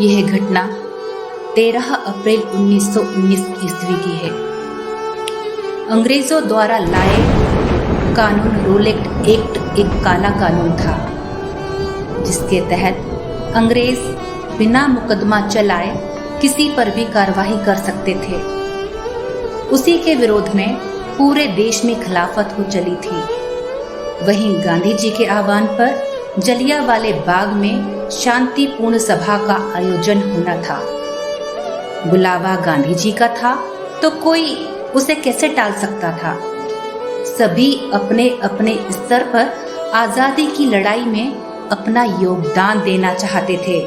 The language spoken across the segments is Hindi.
यह घटना 13 अप्रैल 1919 ईस्वी की है। अंग्रेजों द्वारा लाए कानून रोलेट एक्ट एक काला कानून था, जिसके तहत अंग्रेज बिना मुकदमा चलाए किसी पर भी कार्रवाई कर सकते थे। उसी के विरोध में पूरे देश में खिलाफत हो चली थी। वहीं गांधी जी के आह्वान पर जलियांवाले बाग में शांतिपूर्ण सभा का आयोजन होना था। बुलावा गांधी जी का था तो कोई उसे कैसे टाल सकता था। सभी अपने अपने स्तर पर आजादी की लड़ाई में अपना योगदान देना चाहते थे।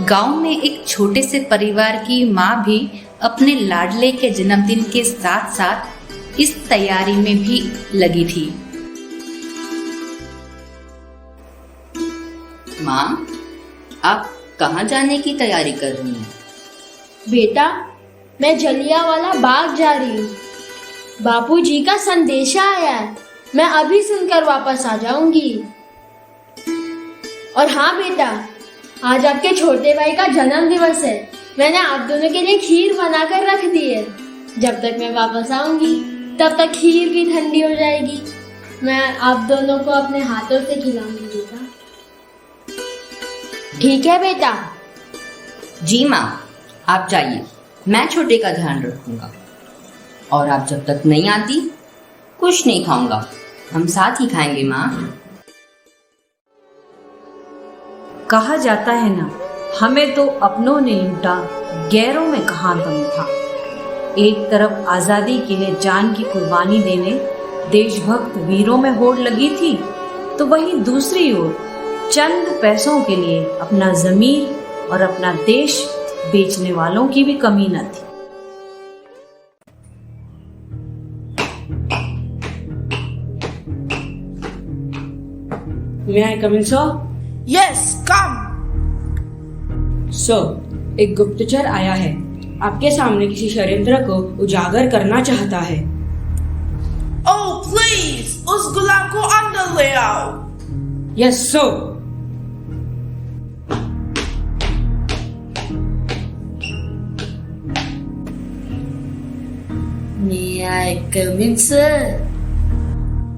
गांव में एक छोटे से परिवार की मां भी अपने लाडले के जन्मदिन के साथ साथ इस तैयारी में भी लगी थी। मां, आप कहाँ जाने की तैयारी कर रही हैं? बेटा, मैं जलियांवाला बाग जा रही हूँ। बापूजी का संदेशा आया है, मैं अभी सुनकर वापस आ जाऊंगी। और हाँ बेटा, आज आपके छोटे भाई का जन्म दिवस है। मैंने आप दोनों के लिए खीर बनाकर रख दी है। जब तक मैं वापस आऊंगी तब तक खीर भी ठंडी हो जाएगी। मैं आप दोनों को अपने हाथों से खिलाऊंगी बेटा। ठीक है बेटा? जी माँ, आप जाइए, मैं छोटे का ध्यान रखूंगा। और आप जब तक नहीं आती कुछ नहीं खाऊंगा, हम साथ ही खाएंगे माँ। कहा जाता है ना, हमें तो अपनों ने लूटा, गैरों में कहाँ दम था। एक तरफ आजादी के लिए जान की कुर्बानी देने देशभक्त वीरों में होड़ लगी थी, तो वहीं दूसरी ओर चंद पैसों के लिए अपना जमीर और अपना देश बेचने वालों की भी कमी न थी। May I come in, sir? Yes, come. Sir, एक गुप्तचर आया है, आपके सामने किसी षड्यंत्र को उजागर करना चाहता है। Oh, please, उस गुलाम को अंदर ले आओ। Yes sir. May I come in, sir?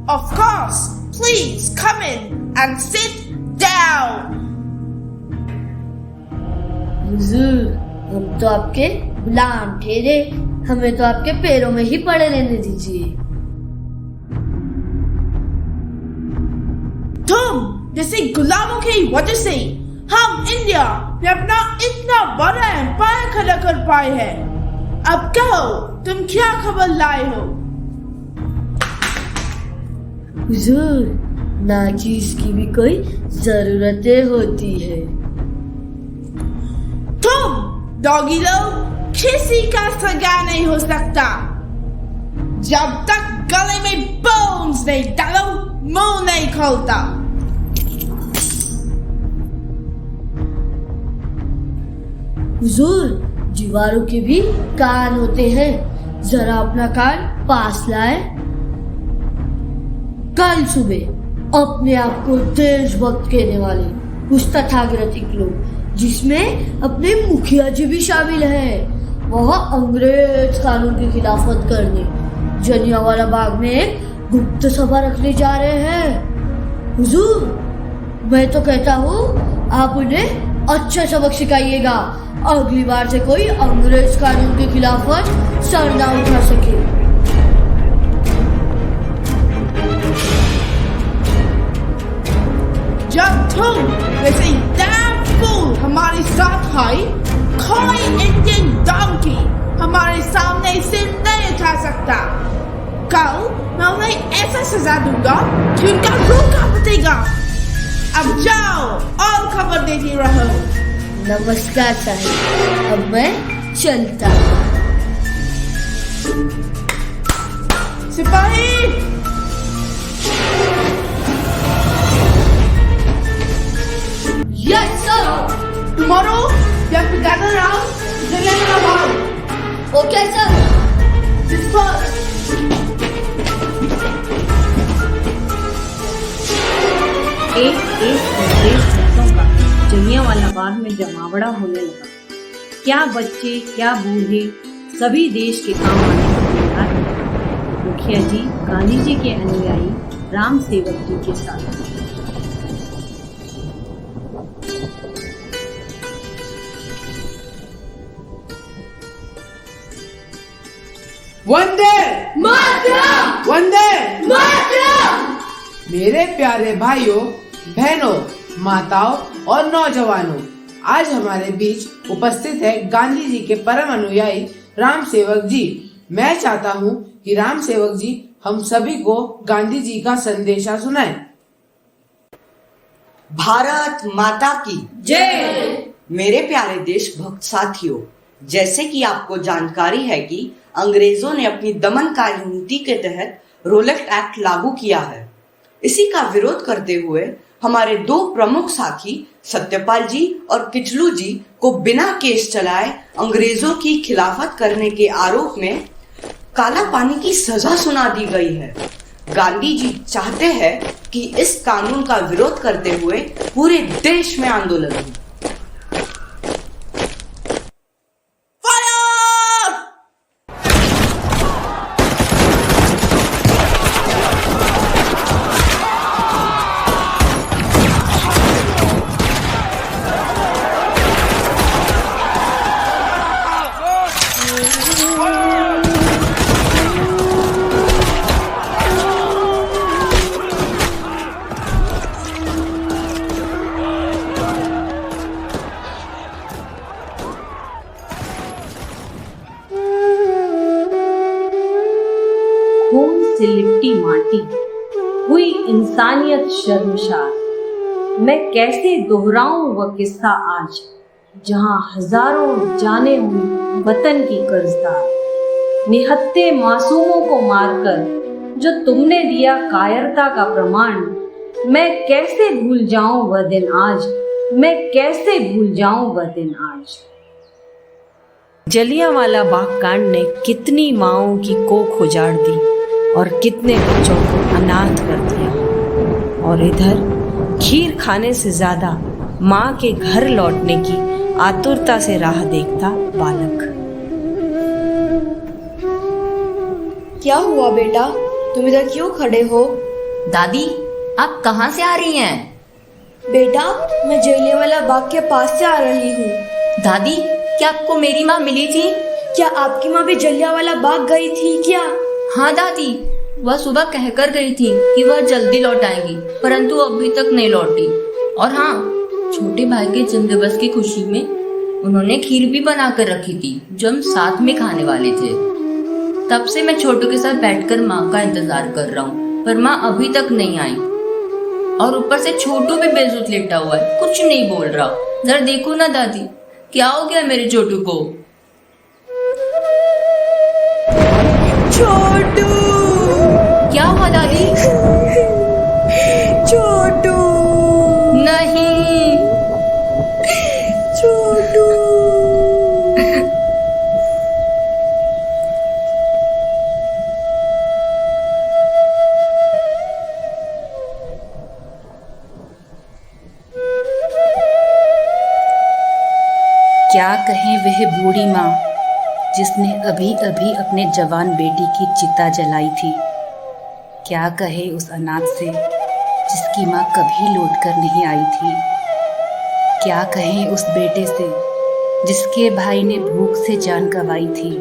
Of course, please come in and sit down. हुजूर, हम तो आपके गुलाम ठहरे, हमें तो आपके पैरों में ही पड़े रहने दीजिए। तुम जैसे गुलामों की वजह से हम इंडिया में अपना इतना बड़ा एम्पायर खड़ा कर पाए हैं। अब कहो, तुम क्या खबर लाए हो? हुजूर, नाचीज की भी कोई जरूरतें होती है। तुम डॉगी लोग किसी का सगा नहीं हो सकता। जब तक गले में बोन्स नहीं डालो, मुंह नहीं खोलता। हुजूर, दीवारों के भी कान होते हैं, जरा अपना कान पास लाए। कल सुबह अपने आप को देशभक्त कहने वाले कुछ तथाकथित लोग, जिसमें अपने मुखिया जी भी शामिल हैं, वह अंग्रेज कानून की खिलाफत करने जलियांवाला बाग में एक गुप्त सभा रखने जा रहे हैं। हुजूर, मैं तो कहता हूँ आप उन्हें अच्छा सबक सिखाइएगा, अगली बार से कोई अंग्रेज कानून की खिलाफत सर ना उठा सके। जब तुम वैसे damn fool हमारे साथ आई, कोई इंडियन डॉन्की हमारे सामने सिर नहीं उठा सकता। कल मैं उन्हें ऐसा सजा दूंगा कि उनका रूह कांपेगा। अब जाओ और खबर देती रहो। नमस्कार साहब, अब मैं चलता हूँ। सिपाही, Yes, sir. tomorrow you have to gather around Jallianwala Bagh. Okay, sir. Disperse. एक एक देशभक्तों का जलियांवाला बाग में जमावड़ा होने लगा। क्या बच्चे क्या बूढ़े सभी देश के काम आने को तैयार हैं। मुखिया जी गांधी जी के अनुयायी राम सेवक जी के साथ। वंदे मातरम! वंदे मातरम! मेरे प्यारे भाइयों, बहनों, माताओं और नौजवानों, आज हमारे बीच उपस्थित है गांधी जी के परम अनुयायी राम सेवक जी। मैं चाहता हूँ कि राम सेवक जी हम सभी को गांधी जी का संदेशा सुनाएं। भारत माता की जय। मेरे प्यारे देशभक्त साथियों, जैसे कि आपको जानकारी है कि अंग्रेजों ने अपनी दमनकारी नीति के तहत रोलेट एक्ट लागू किया है। इसी का विरोध करते हुए हमारे दो प्रमुख साथी सत्यपाल जी और किचलू जी को बिना केस चलाए अंग्रेजों की खिलाफत करने के आरोप में काला पानी की सजा सुना दी गई है। गांधी जी चाहते हैं कि इस कानून का विरोध करते हुए पूरे देश में आंदोलन हो। खून से लिपटी माटी हुई इंसानियत शर्मसार। मैं कैसे दोहराऊं वह किस्सा आज, जहां हजारों जाने हुई वतन की कर्जदार। निहत्थे मासूमों को मारकर जो तुमने दिया कायरता का प्रमाण, मैं कैसे भूल जाऊं वह दिन आज, मैं कैसे भूल जाऊं वह दिन आज। जलियांवाला बाग कांड ने कितनी माओं की कोख उजाड़ दी और कितने बच्चों को अनाथ कर दिया। और इधर खीर खाने से ज्यादा माँ के घर लौटने की आतुरता से राह देखता बालक। क्या हुआ बेटा, तुम इधर क्यों खड़े हो? दादी, आप कहाँ से आ रही हैं? बेटा, मैं जलियांवाला बाग के पास से आ रही हूँ। दादी, क्या आपको मेरी माँ मिली थी? क्या आपकी माँ भी जलियांवाला बाग गई थी क्या? हाँ दादी, वह सुबह कहकर गई थी कि वह जल्दी लौट आएंगी, परंतु अभी तक नहीं लौटी। और हाँ, छोटे भाई के जन्मदिवस की खुशी में उन्होंने खीर भी बना कर रखी थी, जो हम साथ में खाने वाले थे। तब से मैं छोटू के साथ बैठकर माँ का इंतजार कर रहा हूँ, पर माँ अभी तक नहीं आई। और ऊपर से छोटू भी बेसुध लेटा हुआ है, कुछ नहीं बोल रहा। जरा देखो ना दादी, क्या हो गया मेरे छोटू को? छोटू! क्या हुआ दादी? छोटू! नहीं, छोटू! क्या कहें वह बूढ़ी माँ जिसने अभी अभी अपने जवान बेटी की चिता जलाई थी। क्या कहे उस अनाथ से जिसकी माँ कभी लौट कर नहीं आई थी। क्या कहें उस बेटे से जिसके भाई ने भूख से जान गंवाई थी।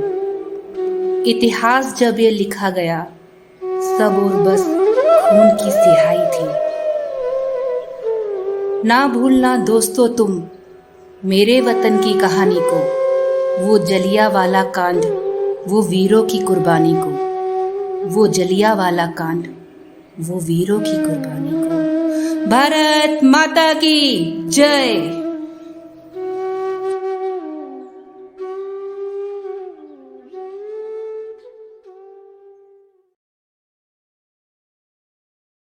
इतिहास जब ये लिखा गया, सब और बस खून की सिहाई थी। ना भूलना दोस्तों तुम मेरे वतन की कहानी को, वो जलियांवाला कांड, वो वीरों की कुर्बानी को, वो जलियांवाला कांड, वो वीरों की कुर्बानी को। भारत माता की जय।